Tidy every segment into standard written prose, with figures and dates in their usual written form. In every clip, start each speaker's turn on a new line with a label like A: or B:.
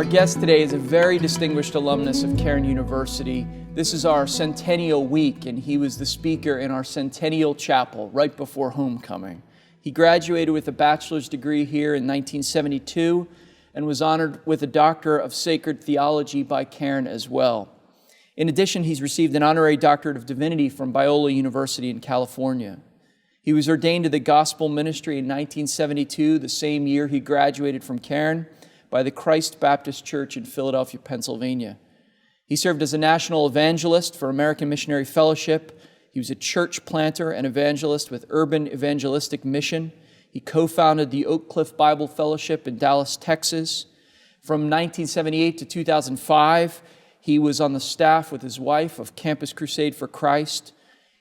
A: Our guest today is a very distinguished alumnus of Cairn University. This is our centennial week, and he was the speaker in our centennial chapel right before homecoming. He graduated with a bachelor's degree here in 1972 and was honored with a Doctor of Sacred Theology by Cairn as well. In addition, he's received an honorary Doctorate of Divinity from Biola University in California. He was ordained to the gospel ministry in 1972, the same year he graduated from Cairn, by the Christ Baptist Church in Philadelphia, Pennsylvania. He served as a national evangelist for American Missionary Fellowship. He was a church planter and evangelist with Urban Evangelistic Mission. He co-founded the Oak Cliff Bible Fellowship in Dallas, Texas. From 1978 to 2005, he was on the staff with his wife of Campus Crusade for Christ.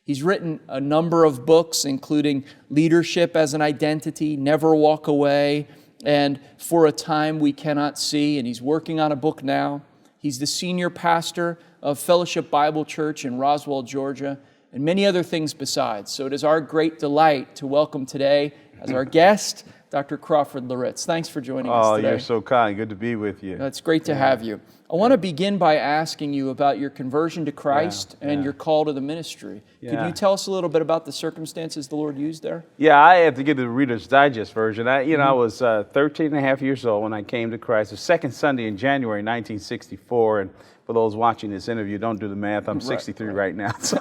A: He's written a number of books, including Leadership as an Identity, Never Walk Away, and For a Time We Cannot See, and he's working on a book now. He's the senior pastor of Fellowship Bible Church in Roswell, Georgia, and many other things besides. So it is our great delight to welcome today as our guest, Dr. Crawford Loritts. Thanks for joining us today.
B: Oh, you're so kind. Good to be with you.
A: It's great to have you. I want to begin by asking you about your conversion to Christ and your call to the ministry. Could you tell us a little bit about the circumstances the Lord used there?
B: Yeah, I have to give the Reader's Digest version. I was 13 and a half years old when I came to Christ. The second Sunday in January 1964, and for those watching this interview, don't do the math. I'm 63 right now. So,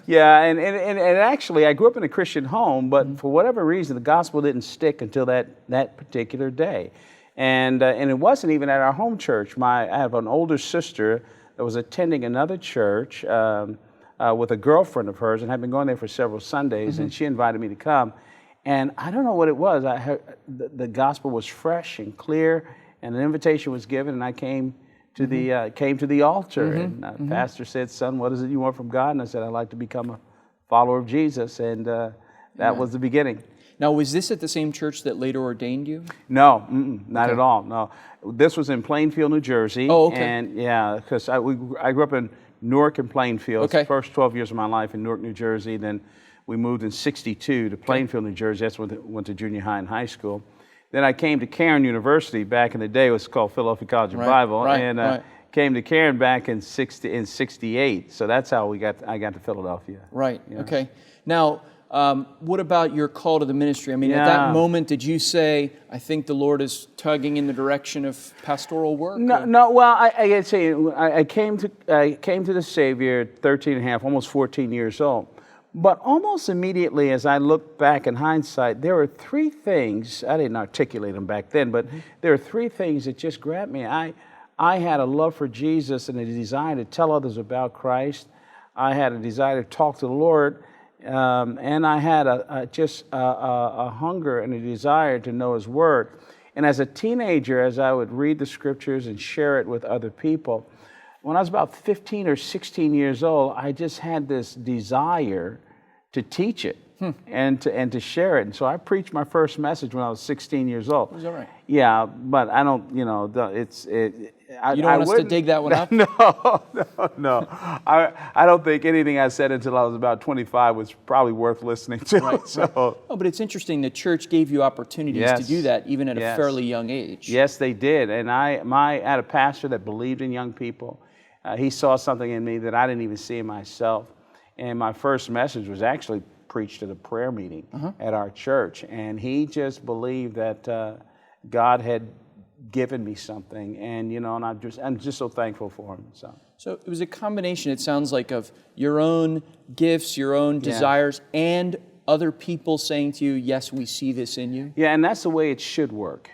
B: and actually, I grew up in a Christian home, but for whatever reason, the gospel didn't stick until that particular day. And it wasn't even at our home church. I have an older sister that was attending another church with a girlfriend of hers and had been going there for several Sundays, and she invited me to come. And I don't know what it was. I heard the gospel was fresh and clear, and an invitation was given, and I came to the altar, and the pastor said, "Son, what is it you want from God?" And I said, "I'd like to become a follower of Jesus," and that was the beginning.
A: Now, was this at the same church that later ordained you?
B: No, not at all. No, this was in Plainfield, New Jersey.
A: Oh, okay.
B: And because I grew up in Newark and Plainfield.
A: Okay.
B: The first 12 years of my life in Newark, New Jersey. Then we moved in '62 to Plainfield, New Jersey. That's when I went to junior high and high school. Then I came to Cairn University back in the day. It was called Philadelphia College of Bible, and came to Cairn back in '68. So that's how I got to Philadelphia.
A: Right.
B: Yeah.
A: Okay. Now, what about your call to the ministry? I mean, at that moment, did you say, "I think the Lord is tugging in the direction of pastoral work"?
B: No. Well, I gotta say, I came to the Savior 13 and a half, almost 14 years old. But almost immediately, as I look back in hindsight, there were three things. I didn't articulate them back then, but there are three things that just grabbed me. I had a love for Jesus and a desire to tell others about Christ. I had a desire to talk to the Lord. And I had a hunger and a desire to know His Word. And as a teenager, as I would read the Scriptures and share it with other people, when I was about 15 or 16 years old, I just had this desire to teach it and to share it. And so I preached my first message when I was 16 years old.
A: Is that right?
B: Yeah, but I don't, you don't
A: want us to dig that one up?
B: No. I don't think anything I said until I was about 25 was probably worth listening to.
A: Right. Oh, but it's interesting. The church gave you opportunities to do that even at a fairly young age.
B: Yes, they did. And I had a pastor that believed in young people. He saw something in me that I didn't even see in myself. And my first message was actually preached at a prayer meeting at our church. And he just believed that God had given me something, and and I'm just so thankful for him. So
A: it was a combination, it sounds like, of your own gifts, your own desires, and other people saying to you, "Yes, we see this in you." Yeah,
B: and that's the way it should work.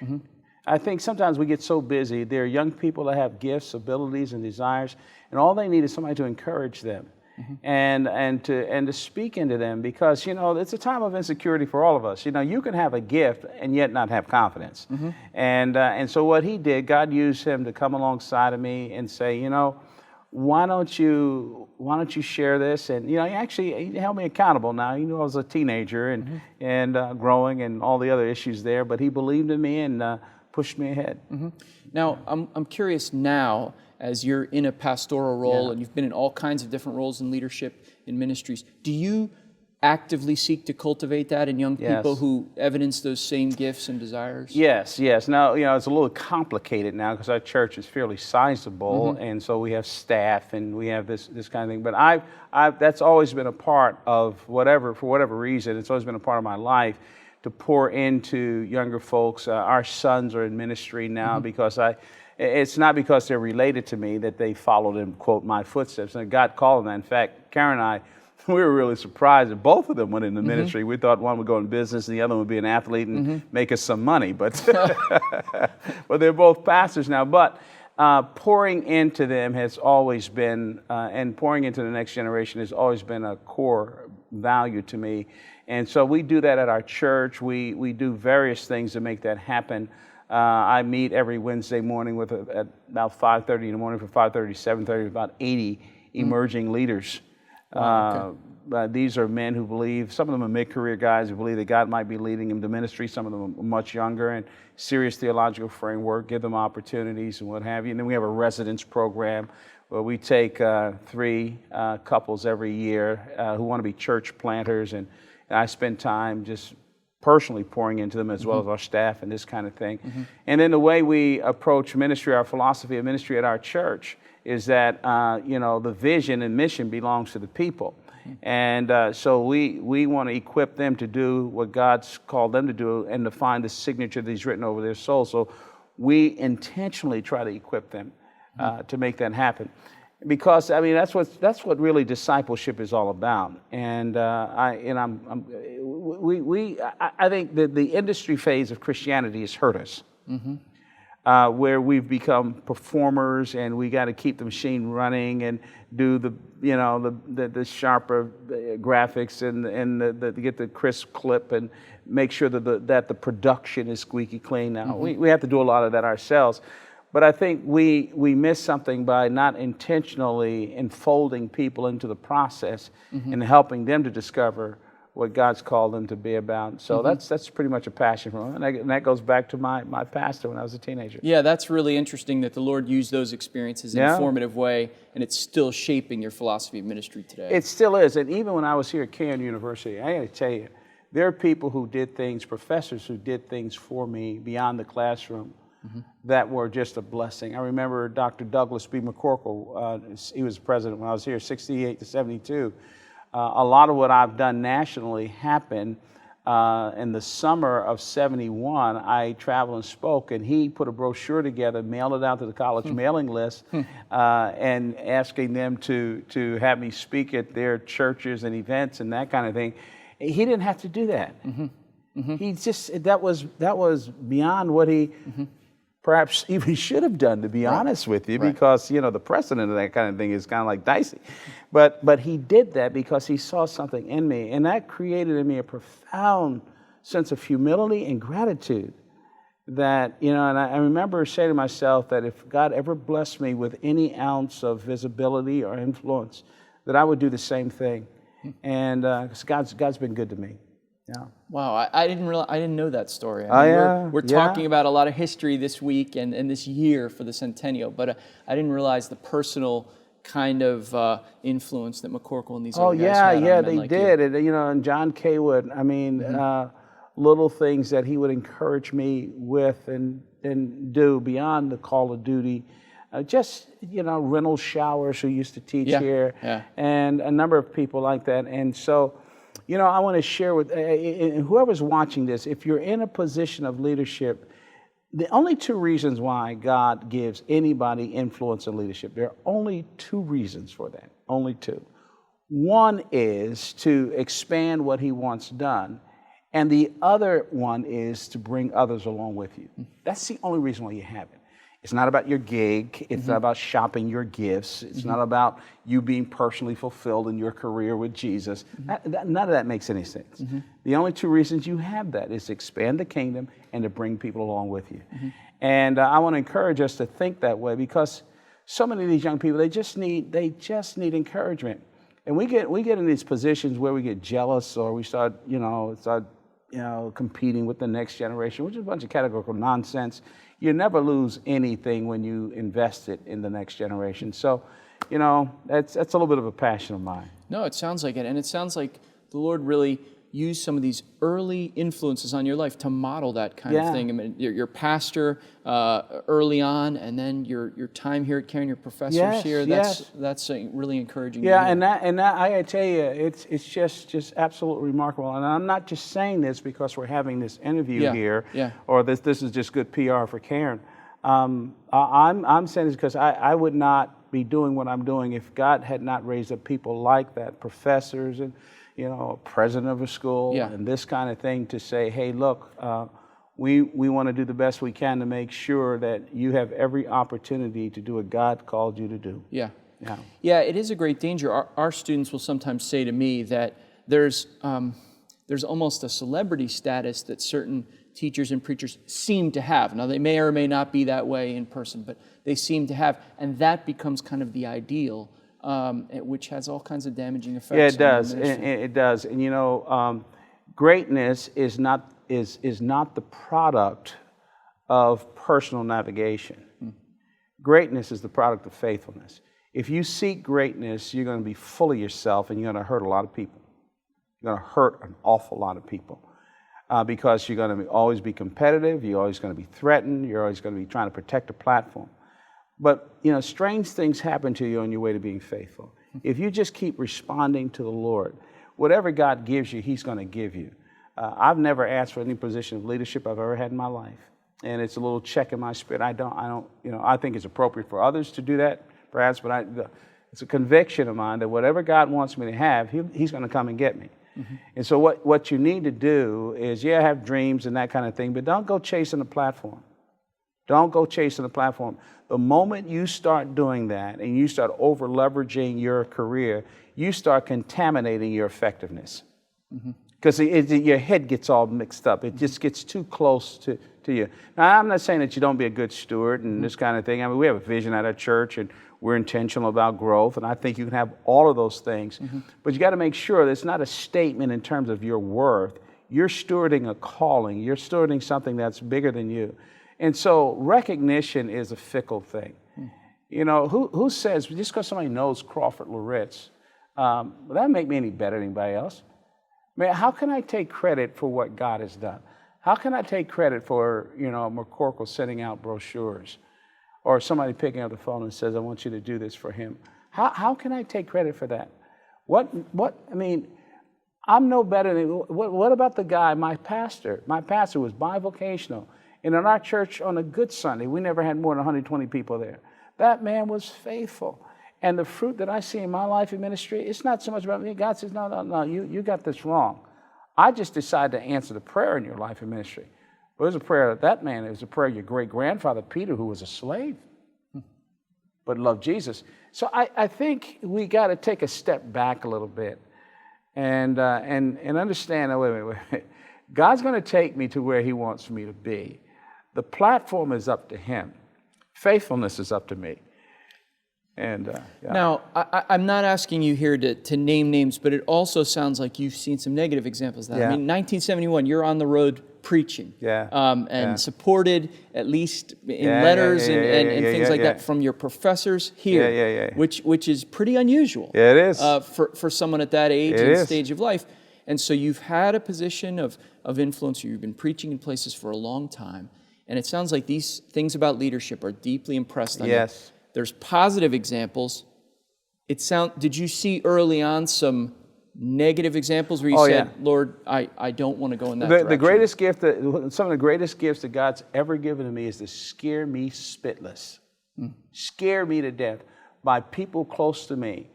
B: I think sometimes we get so busy. There are young people that have gifts, abilities, and desires, and all they need is somebody to encourage them. And to speak into them, because it's a time of insecurity for all of us. You can have a gift and yet not have confidence. And so what he did, God used him to come alongside of me and say, why don't you share this? And he held me accountable. Now I was a teenager and growing and all the other issues there, but he believed in me and pushed me ahead.
A: Now I'm curious now, as you're in a pastoral role and you've been in all kinds of different roles in leadership in ministries, do you actively seek to cultivate that in young people
B: Yes.
A: who evidence those same gifts and desires?
B: Yes, yes. Now, it's a little complicated now because our church is fairly sizable, and so we have staff and we have this kind of thing. But that's always been a part of for whatever reason, it's always been a part of my life to pour into younger folks. Our sons are in ministry now because it's not because they're related to me that they followed in, quote, my footsteps. And God called them. In fact, Karen and I, we were really surprised that both of them went into ministry. We thought one would go in business and the other would be an athlete and make us some money. But, but they're both pastors now. But pouring into them has always been, and pouring into the next generation has always been a core value to me. And so we do that at our church. We do various things to make that happen. I meet every Wednesday morning at about 5:30 in the morning, from 5:30 to 7:30, about 80 emerging leaders.
A: Wow, okay.
B: These are men who believe, some of them are mid-career guys who believe that God might be leading them to ministry. Some of them are much younger, and serious theological framework, give them opportunities and what have you. And then we have a residence program where we take 3 couples every year who want to be church planters, and I spend time just personally pouring into them, as well as our staff and this kind of thing. And then the way we approach ministry, our philosophy of ministry at our church, is that the vision and mission belongs to the people. And so we want to equip them to do what God's called them to do and to find the signature that He's written over their soul. So we intentionally try to equip them to make that happen. Because that's what really discipleship is all about. And I think that the industry phase of Christianity has hurt us. Where we've become performers, and we got to keep the machine running and do the sharper graphics and get the crisp clip and make sure that the production is squeaky clean. Now we have to do a lot of that ourselves, but I think we miss something by not intentionally enfolding people into the process and helping them to discover what God's called them to be about. So that's pretty much a passion for them. And that goes back to my pastor when I was a teenager.
A: Yeah, that's really interesting that the Lord used those experiences in a formative way, and it's still shaping your philosophy of ministry today.
B: It still is. And even when I was here at Cairn University, I got to tell you, there are people who did things, professors who did things for me beyond the classroom that were just a blessing. I remember Dr. Douglas B. McCorkle. He was president when I was here, 68 to 72. A lot of what I've done nationally happened in the summer of 71. I traveled and spoke, and he put a brochure together, mailed it out to the college mailing list, and asking them to have me speak at their churches and events and that kind of thing. He didn't have to do that. He just, that was beyond what he perhaps even should have done, to be honest with you, because the precedent of that kind of thing is kind of like dicey. But he did that because he saw something in me, and that created in me a profound sense of humility and gratitude. That and I remember saying to myself that if God ever blessed me with any ounce of visibility or influence, that I would do the same thing. And because God's been good to me. Yeah.
A: Wow, I didn't know that story. We're talking about a lot of history this week and this year for the centennial, but I didn't realize the personal kind of influence that McCorkle and these other guys had.
B: Yeah, they did. And John Kaywood, little things that he would encourage me with and do beyond the call of duty. Reynolds Showers, who used to teach here, and a number of people like that. And so, I want to share with whoever's watching this, if you're in a position of leadership, the only 2 reasons why God gives anybody influence and leadership, there are only 2 reasons for that, only 2. One is to expand what He wants done, and the other one is to bring others along with you. That's the only reason why you have it. It's not about your gig. It's not about shopping your gifts. It's not about you being personally fulfilled in your career with Jesus. None of that makes any sense. The only 2 reasons you have that is to expand the kingdom and to bring people along with you. And I want to encourage us to think that way, because so many of these young people, they just need encouragement. And we get in these positions where we get jealous, or we start competing with the next generation, which is a bunch of categorical nonsense. You never lose anything when you invest it in the next generation. So, that's a little bit of a passion of mine.
A: No, it sounds like it. And it sounds like the Lord really used some of these early influences on your life to model that kind of thing. I mean, your pastor early on, and then your time here at Cairn, your professors here. That's really encouraging.
B: Yeah, and that I gotta tell you, it's just absolutely remarkable. And I'm not just saying this because we're having this interview here, or this is just good PR for Cairn. I'm saying this because I would not be doing what I'm doing if God had not raised up people like that, professors and a president of a school and this kind of thing, to say, hey, look, we want to do the best we can to make sure that you have every opportunity to do what God called you to do.
A: Yeah, it is a great danger. Our students will sometimes say to me that there's almost a celebrity status that certain teachers and preachers seem to have. Now, they may or may not be that way in person, but they seem to have, and that becomes kind of the ideal, which has all kinds of damaging effects.
B: Yeah, it does. It does. And greatness is not the product of personal navigation. Greatness is the product of faithfulness. If you seek greatness, you're going to be full of yourself, and you're going to hurt a lot of people. You're going to hurt an awful lot of people because you're going to always be competitive. You're always going to be threatened. You're always going to be trying to protect a platform. But, strange things happen to you on your way to being faithful. If you just keep responding to the Lord, whatever God gives you, He's going to give you. I've never asked for any position of leadership I've ever had in my life. And it's a little check in my spirit. I think it's appropriate for others to do that, perhaps, but it's a conviction of mine that whatever God wants me to have, He's going to come and get me. And so what you need to do is, have dreams and that kind of thing, but don't go chasing the platform. Don't go chasing the platform. The moment you start doing that and you start over leveraging your career, you start contaminating your effectiveness. Because your head gets all mixed up. It just gets too close to you. Now, I'm not saying that you don't be a good steward and this kind of thing. I mean, we have a vision at our church, and we're intentional about growth, and I think you can have all of those things. But you got to make sure that it's not a statement in terms of your worth. You're stewarding a calling. You're stewarding something that's bigger than you. And so recognition is a fickle thing. Who says, just because somebody knows Crawford Loritts, will that make me any better than anybody else? I mean, how can I take credit for what God has done? How can I take credit for, McCorkle sending out brochures, or somebody picking up the phone and says, I want you to do this for him? How can I take credit for that? I'm no better than, what about the guy, my pastor? My pastor was bivocational. And in our church on a good Sunday, we never had more than 120 people there. That man was faithful. And the fruit that I see in my life in ministry, it's not so much about me. God says, no, you got this wrong. I just decided to answer the prayer in your life in ministry. It was a prayer of that man. It was a prayer of your great-grandfather, Peter, who was a slave, but loved Jesus. So I think we got to take a step back a little bit and understand, wait. God's going to take me to where He wants me to be. The platform is up to Him. Faithfulness is up to me. And
A: Now, I'm not asking you here to name names, but it also sounds like you've seen some negative examples of that. I mean, 1971, you're on the road preaching, and supported, at least in letters and things like that, from your professors here, which is pretty unusual.
B: Yeah, it is.
A: For someone at that age and stage of life. And so you've had a position of influence. You've been preaching in places for a long time. And it sounds like these things about leadership are deeply impressed on you. There's positive examples. Did you see early on some negative examples where you said, Lord, I don't want to go in that direction?
B: The greatest gift, some of the greatest gifts that God's ever given to me is to scare me spitless. Scare me to death by people close to me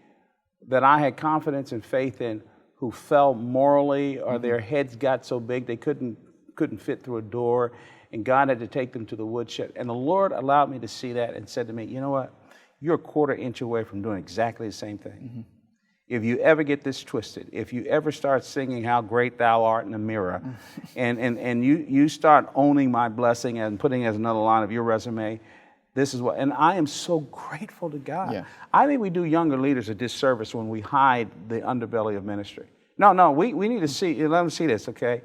B: that I had confidence and faith in, who fell morally, or their heads got so big they couldn't fit through a door, and God had to take them to the woodshed. And the Lord allowed me to see that and said to me, you know what? You're a quarter inch away from doing exactly the same thing. If you ever get this twisted, if you ever start singing How Great Thou Art in the mirror, and you start owning my blessing and putting it as another line of your resume, this is what, and I am so grateful to God. I think we do younger leaders a disservice when we hide the underbelly of ministry. No, we need to see, let them see this, okay?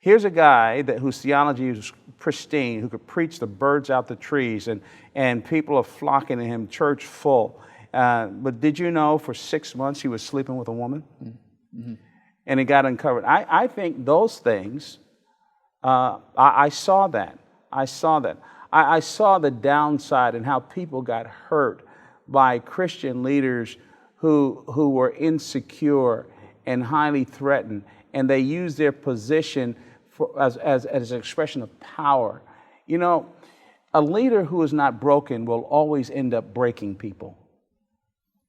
B: Here's a guy whose theology is pristine, who could preach the birds out the trees, and people are flocking to him, church full. But did you know for 6 months he was sleeping with a woman? and it got uncovered. I think those things, I saw that. I saw that. I saw the downside and how people got hurt by Christian leaders who were insecure and highly threatened, and they used their position as an expression of power. You know, a leader who is not broken will always end up breaking people.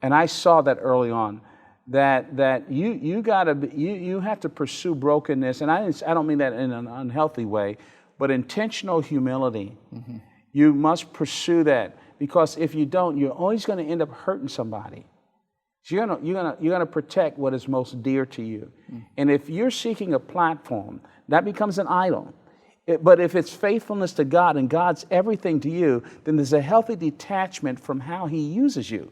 B: And I saw that early on, that you have to pursue brokenness, and I don't mean that in an unhealthy way, but intentional humility. Mm-hmm. You must pursue that, because if you don't, you're always going to end up hurting somebody. So you're gonna protect what is most dear to you. Mm-hmm. And if you're seeking a platform, that becomes an idol. But if it's faithfulness to God and God's everything to you, then there's a healthy detachment from how He uses you.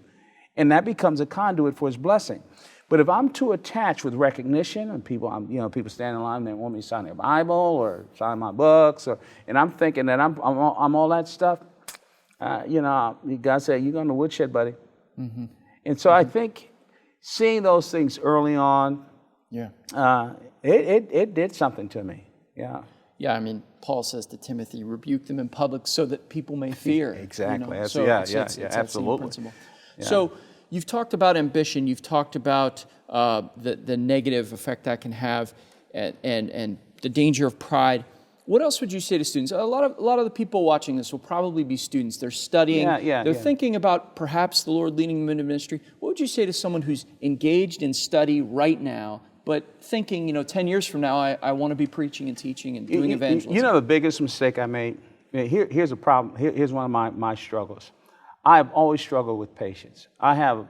B: And that becomes a conduit for His blessing. But if I'm too attached with recognition, and people stand in line and they want me to sign their Bible or sign my books, and I'm thinking that I'm all that stuff, God said, you're going to woodshed, buddy. Mm-hmm. And so I think seeing those things early on, it did something to me. Yeah.
A: Yeah, I mean, Paul says to Timothy, rebuke them in public so that people may fear.
B: Exactly.
A: It's
B: absolutely.
A: Yeah. So you've talked about ambition. You've talked about the negative effect that can have, and the danger of pride. What else would you say to students? A lot of the people watching this will probably be students. They're studying. They're thinking about perhaps the Lord leading them into ministry. What would you say to someone who's engaged in study right now, but thinking, 10 years from now, I want to be preaching and teaching and doing evangelism?
B: You know the biggest mistake I made? Here's a problem. Here's one of my struggles. I have always struggled with patience. I have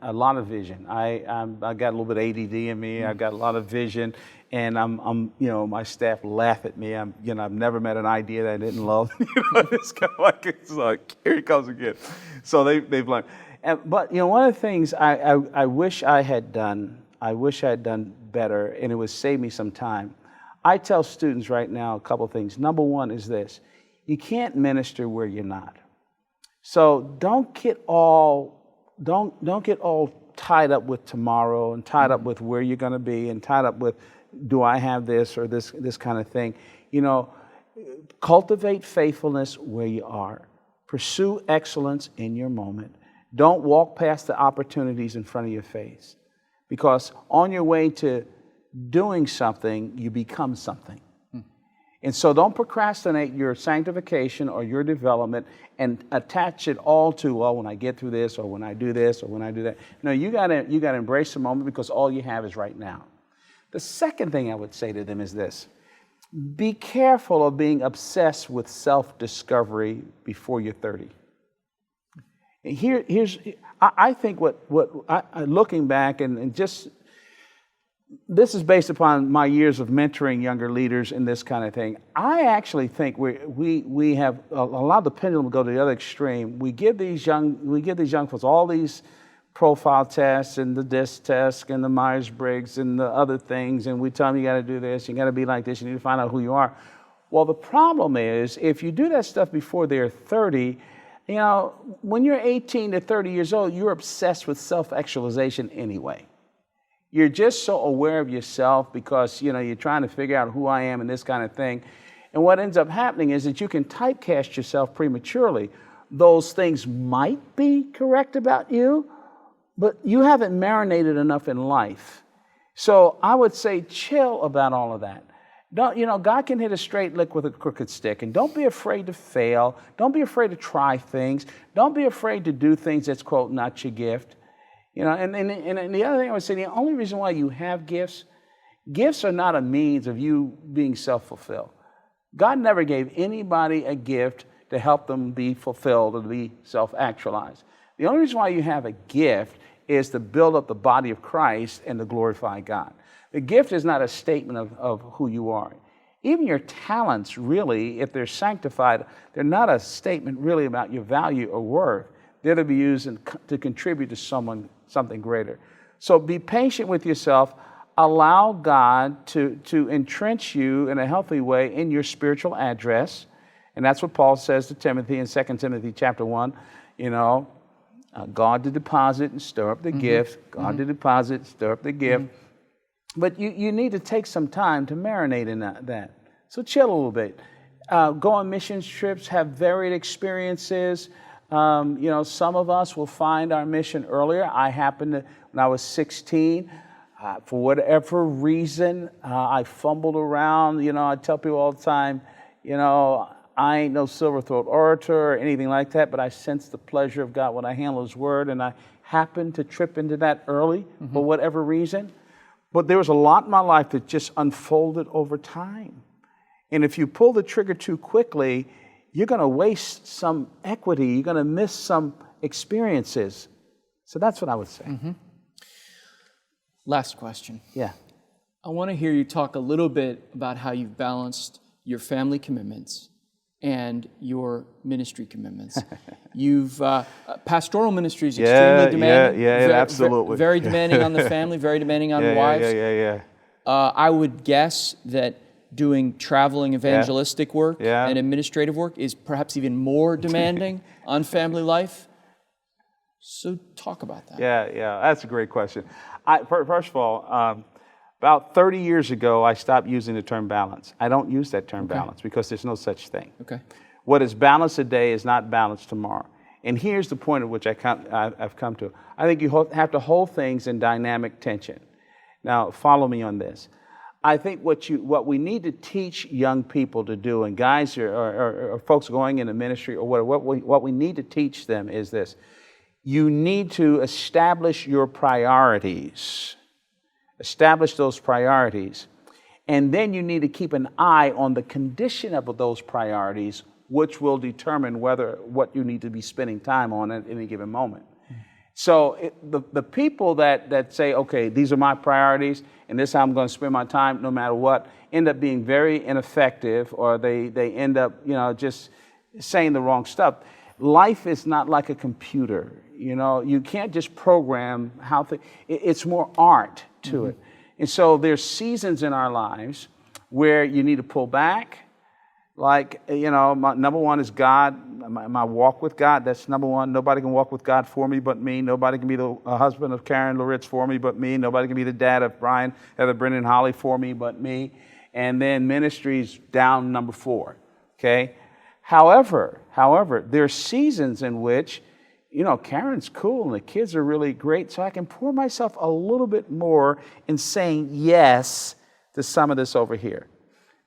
B: a lot of vision. I got a little bit of ADD in me. I've got a lot of vision, and I'm my staff laugh at me. I've never met an idea that I didn't love. It's kind of like here he comes again. So they've learned. But one of the things I wish I had done better, and it would save me some time. I tell students right now a couple of things. Number one is this: you can't minister where you're not. So don't get all tied up with tomorrow, and tied up with where you're going to be, and tied up with, do I have this or this kind of thing. Cultivate faithfulness where you are. Pursue excellence in your moment. Don't walk past the opportunities in front of your face, because on your way to doing something, you become something. And so don't procrastinate your sanctification or your development and attach it all to, well, when I get through this, or when I do this, or when I do that. No, you gotta embrace the moment, because all you have is right now. The second thing I would say to them is this: be careful of being obsessed with self-discovery before you're 30. I think looking back and just, this is based upon my years of mentoring younger leaders and this kind of thing. I actually think we have a lot of the pendulum go to the other extreme. We give these young folks all these profile tests and the DISC test and the Myers-Briggs and the other things, and we tell them you got to do this, you got to be like this, you need to find out who you are. Well, the problem is, if you do that stuff before they're 30, when you're 18 to 30 years old, you're obsessed with self-actualization anyway. You're just so aware of yourself because, you're trying to figure out who I am and this kind of thing. And what ends up happening is that you can typecast yourself prematurely. Those things might be correct about you, but you haven't marinated enough in life. So I would say chill about all of that. God can hit a straight lick with a crooked stick, and don't be afraid to fail. Don't be afraid to try things. Don't be afraid to do things that's, quote, not your gift. And the other thing I would say, the only reason why you have gifts are not a means of you being self-fulfilled. God never gave anybody a gift to help them be fulfilled or to be self-actualized. The only reason why you have a gift is to build up the body of Christ and to glorify God. The gift is not a statement of who you are. Even your talents, really, if they're sanctified, they're not a statement really about your value or worth. They're to be used to contribute to something greater. So be patient with yourself. Allow God to entrench you in a healthy way in your spiritual address. And that's what Paul says to Timothy in 2 Timothy chapter 1. God to deposit and stir up the gift. God to deposit, stir up the gift. But you need to take some time to marinate in that. So chill a little bit. Go on missions trips, have varied experiences. Some of us will find our mission earlier. I happened to, when I was 16, for whatever reason, I fumbled around. I tell people all the time, I ain't no silver-throat orator or anything like that, but I sense the pleasure of God when I handle His Word, and I happened to trip into that early for whatever reason. But there was a lot in my life that just unfolded over time. And if you pull the trigger too quickly, you're going to waste some equity. You're going to miss some experiences. So that's what I would say.
A: Last question.
B: Yeah.
A: I want to hear you talk a little bit about how you've balanced your family commitments and your ministry commitments. You've pastoral ministry is extremely demanding.
B: Absolutely.
A: Very demanding on the family, very demanding on wives. I would guess that doing traveling evangelistic work and administrative work is perhaps even more demanding on family life. So talk about that.
B: Yeah, that's a great question. First of all, about 30 years ago, I stopped using the term balance. I don't use that term balance because there's no such thing.
A: Okay.
B: What is balanced today is not balanced tomorrow. And here's the point at which I've come to. I think you have to hold things in dynamic tension. Now, follow me on this. I think what we need to teach young people to do, and guys or folks going into ministry or whatever, what we need to teach them is this. You need to establish your priorities. Establish those priorities. And then you need to keep an eye on the condition of those priorities, which will determine what you need to be spending time on at any given moment. So the people that say, okay, these are my priorities, and this is how I'm going to spend my time no matter what, end up being very ineffective, or they end up, just saying the wrong stuff. Life is not like a computer. You can't just program how it's more art to it. And so there's seasons in our lives where you need to pull back. Like, my number one is God, my walk with God. That's number one. Nobody can walk with God for me but me. Nobody can be the husband of Cairn Loritts for me but me. Nobody can be the dad of Brian, Heather, Brendan, Holly for me but me. And then ministry's down number 4, okay? However, there's seasons in which, Karen's cool and the kids are really great, so I can pour myself a little bit more in saying yes to some of this over here.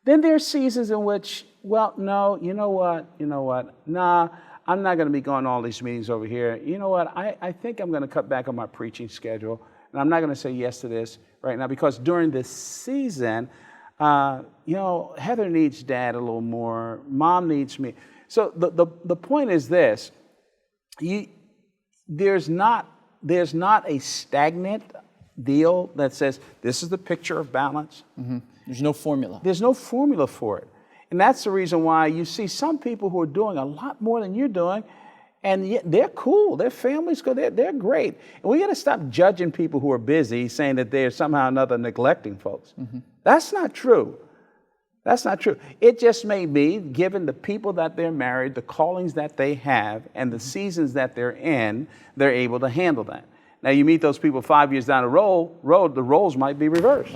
B: Then there's seasons in which, no, you know what, nah, I'm not going to be going to all these meetings over here. You know what, I think I'm going to cut back on my preaching schedule, and I'm not going to say yes to this right now, because during this season, Heather needs Dad a little more, Mom needs me. So the point is this, there's not a stagnant deal that says this is the picture of balance.
A: There's no formula.
B: There's no formula for it. And that's the reason why you see some people who are doing a lot more than you're doing, and yet they're cool. Their families go, they're great. And we got to stop judging people who are busy, saying that they're somehow or another neglecting folks. That's not true. That's not true. It just may be, given the people that they're married, the callings that they have, and the seasons that they're in, they're able to handle that. Now, you meet those people 5 years down the road, the roles might be reversed,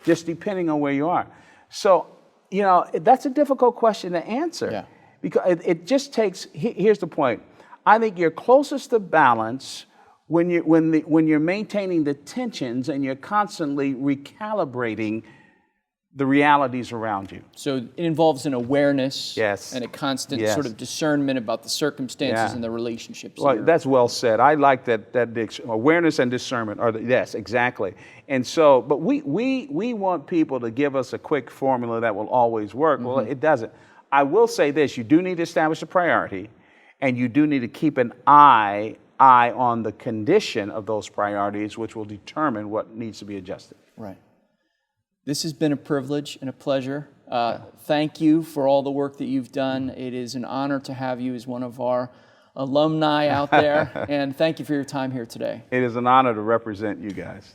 B: just depending on where you are. So, that's a difficult question to answer, because it just takes, here's the point. I think you're closest to balance when you're maintaining the tensions and you're constantly recalibrating the realities around you.
A: So it involves an awareness and a constant sort of discernment about the circumstances and the relationships.
B: Well, that's well said. I like that awareness and discernment are yes, exactly. And so, but we want people to give us a quick formula that will always work. Well, it doesn't. I will say this, you do need to establish a priority, and you do need to keep an eye on the condition of those priorities, which will determine what needs to be adjusted.
A: Right. This has been a privilege and a pleasure. Thank you for all the work that you've done. It is an honor to have you as one of our alumni out there, and thank you for your time here today.
B: It is an honor to represent you guys.